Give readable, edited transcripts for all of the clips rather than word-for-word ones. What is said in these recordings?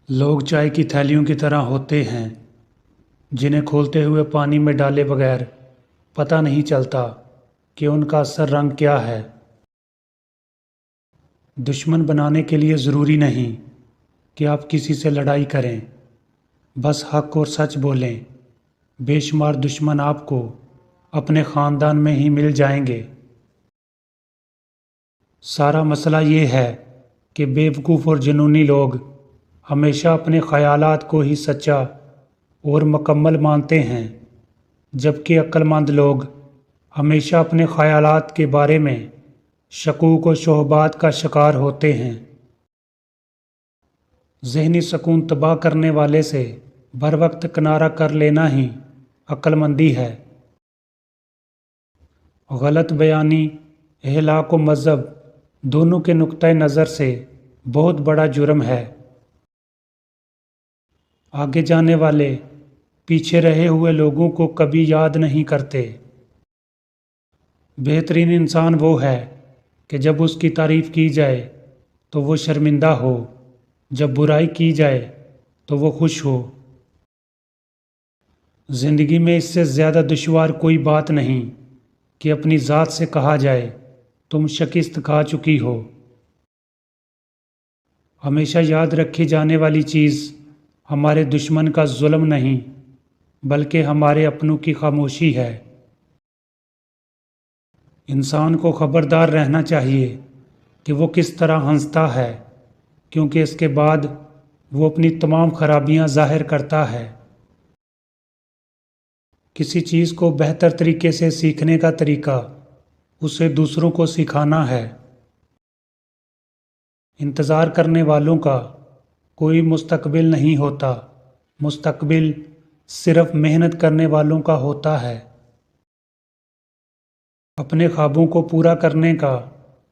لوگ چائے کی تھیلیوں کی طرح ہوتے ہیں جنہیں کھولتے ہوئے پانی میں ڈالے بغیر پتہ نہیں چلتا کہ ان کا اثر رنگ کیا ہے۔ دشمن بنانے کے لیے ضروری نہیں کہ آپ کسی سے لڑائی کریں، بس حق اور سچ بولیں۔ بے شمار دشمن آپ کو اپنے خاندان میں ہی مل جائیں گے۔ سارا مسئلہ یہ ہے کہ بیوقوف اور جنونی لوگ ہمیشہ اپنے خیالات کو ہی سچا اور مکمل مانتے ہیں، جبکہ عقل مند لوگ ہمیشہ اپنے خیالات کے بارے میں شکوک و شبہات کا شکار ہوتے ہیں۔ ذہنی سکون تباہ کرنے والے سے بر وقت کنارہ کر لینا ہی عقل مندی ہے۔ غلط بیانی، اہلاک و مذہب دونوں کے نقطۂ نظر سے بہت بڑا جرم ہے۔ آگے جانے والے پیچھے رہے ہوئے لوگوں کو کبھی یاد نہیں کرتے۔ بہترین انسان وہ ہے کہ جب اس کی تعریف کی جائے تو وہ شرمندہ ہو، جب برائی کی جائے تو وہ خوش ہو۔ زندگی میں اس سے زیادہ دشوار کوئی بات نہیں کہ اپنی ذات سے کہا جائے تم شکست کھا چکی ہو۔ ہمیشہ یاد رکھی جانے والی چیز ہمارے دشمن کا ظلم نہیں بلکہ ہمارے اپنوں کی خاموشی ہے۔ انسان کو خبردار رہنا چاہیے کہ وہ کس طرح ہنستا ہے، کیونکہ اس کے بعد وہ اپنی تمام خرابیاں ظاہر کرتا ہے۔ کسی چیز کو بہتر طریقے سے سیکھنے کا طریقہ اسے دوسروں کو سکھانا ہے۔ انتظار کرنے والوں کا کوئی مستقبل نہیں ہوتا، مستقبل صرف محنت کرنے والوں کا ہوتا ہے۔ اپنے خوابوں کو پورا کرنے کا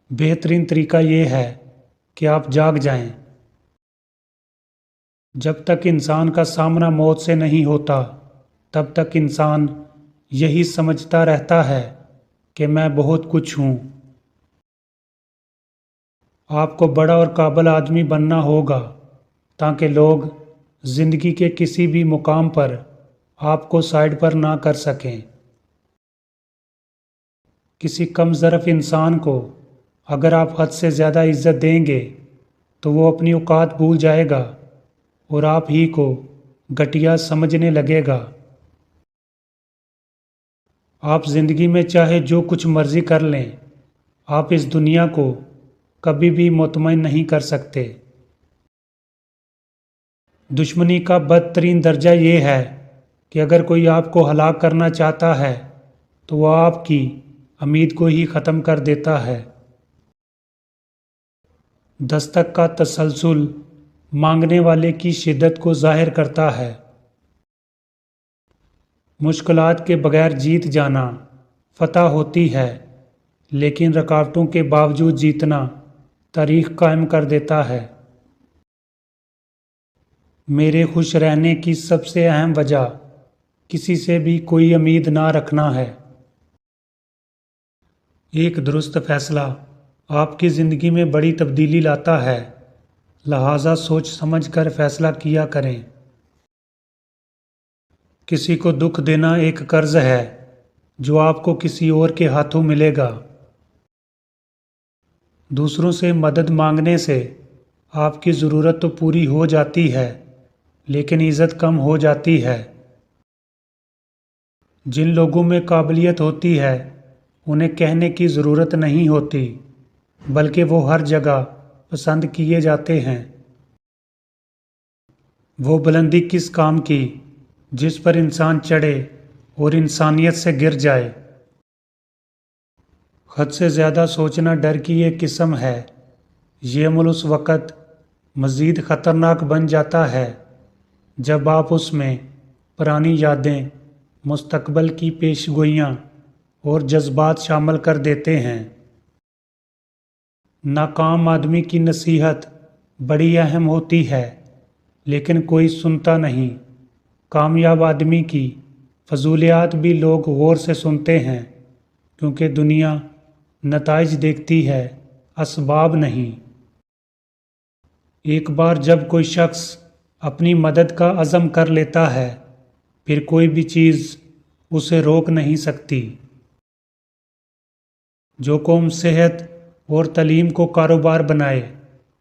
بہترین طریقہ یہ ہے کہ آپ جاگ جائیں۔ جب تک انسان کا سامنا موت سے نہیں ہوتا تب تک انسان یہی سمجھتا رہتا ہے کہ میں بہت کچھ ہوں۔ آپ کو بڑا اور قابل آدمی بننا ہوگا تاکہ لوگ زندگی کے کسی بھی مقام پر آپ کو سائڈ پر نہ کر سکیں۔ کسی کم ظرف انسان کو اگر آپ حد سے زیادہ عزت دیں گے تو وہ اپنی اوقات بھول جائے گا اور آپ ہی کو گھٹیا سمجھنے لگے گا۔ آپ زندگی میں چاہے جو کچھ مرضی کر لیں، آپ اس دنیا کو کبھی بھی مطمئن نہیں کر سکتے۔ دشمنی کا بدترین درجہ یہ ہے کہ اگر کوئی آپ کو ہلاک کرنا چاہتا ہے تو وہ آپ کی امید کو ہی ختم کر دیتا ہے۔ دستک کا تسلسل مانگنے والے کی شدت کو ظاہر کرتا ہے۔ مشکلات کے بغیر جیت جانا فتح ہوتی ہے، لیکن رکاوٹوں کے باوجود جیتنا تاریخ قائم کر دیتا ہے۔ میرے خوش رہنے کی سب سے اہم وجہ کسی سے بھی کوئی امید نہ رکھنا ہے۔ ایک درست فیصلہ آپ کی زندگی میں بڑی تبدیلی لاتا ہے، لہٰذا سوچ سمجھ کر فیصلہ کیا کریں۔ کسی کو دکھ دینا ایک قرض ہے جو آپ کو کسی اور کے ہاتھوں ملے گا۔ دوسروں سے مدد مانگنے سے آپ کی ضرورت تو پوری ہو جاتی ہے لیکن عزت کم ہو جاتی ہے۔ جن لوگوں میں قابلیت ہوتی ہے انہیں کہنے کی ضرورت نہیں ہوتی بلکہ وہ ہر جگہ پسند کیے جاتے ہیں۔ وہ بلندی کس کام کی جس پر انسان چڑھے اور انسانیت سے گر جائے۔ حد سے زیادہ سوچنا ڈر کی ایک قسم ہے۔ یہ عمل اس وقت مزید خطرناک بن جاتا ہے جب آپ اس میں پرانی یادیں، مستقبل کی پیش گوئیاں اور جذبات شامل کر دیتے ہیں۔ ناکام آدمی کی نصیحت بڑی اہم ہوتی ہے لیکن کوئی سنتا نہیں۔ کامیاب آدمی کی فضولیات بھی لوگ غور سے سنتے ہیں کیونکہ دنیا نتائج دیکھتی ہے، اسباب نہیں۔ ایک بار جب کوئی شخص اپنی مدد کا عزم کر لیتا ہے پھر کوئی بھی چیز اسے روک نہیں سکتی۔ جو قوم صحت اور تعلیم کو کاروبار بنائے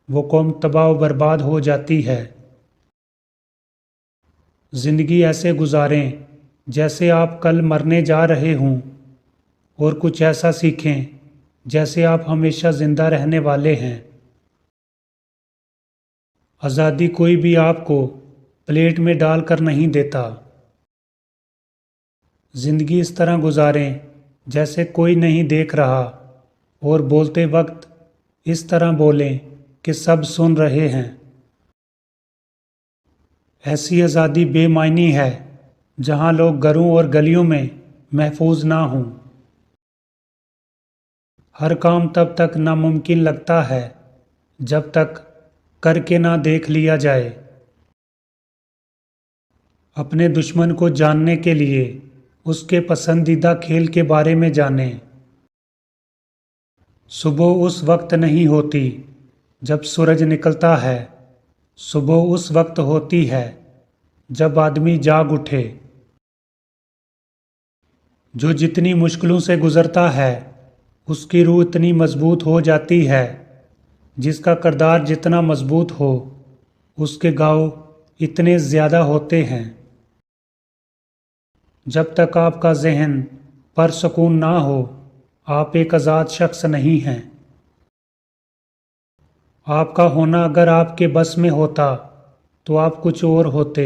وہ قوم تباہ و برباد ہو جاتی ہے۔ زندگی ایسے گزاریں جیسے آپ کل مرنے جا رہے ہوں، اور کچھ ایسا سیکھیں جیسے آپ ہمیشہ زندہ رہنے والے ہیں۔ آزادی کوئی بھی آپ کو پلیٹ میں ڈال کر نہیں دیتا۔ زندگی اس طرح گزاریں جیسے کوئی نہیں دیکھ رہا، اور بولتے وقت اس طرح بولیں کہ سب سن رہے ہیں۔ ایسی آزادی بے معنی ہے جہاں لوگ گھروں اور گلیوں میں محفوظ نہ ہوں۔ ہر کام تب تک ناممکن لگتا ہے جب تک کر کے نہ دیکھ لیا جائے۔ اپنے دشمن کو جاننے کے لیے اس کے پسندیدہ کھیل کے بارے میں جانیں۔ صبح اس وقت نہیں ہوتی جب سورج نکلتا ہے، صبح اس وقت ہوتی ہے جب آدمی جاگ اٹھے۔ جو جتنی مشکلوں سے گزرتا ہے اس کی روح اتنی مضبوط ہو جاتی ہے، جس کا کردار جتنا مضبوط ہو اس کے گھاؤ اتنے زیادہ ہوتے ہیں۔ جب تک آپ کا ذہن پرسکون نہ ہو آپ ایک آزاد شخص نہیں ہیں۔ آپ کا ہونا اگر آپ کے بس میں ہوتا تو آپ کچھ اور ہوتے۔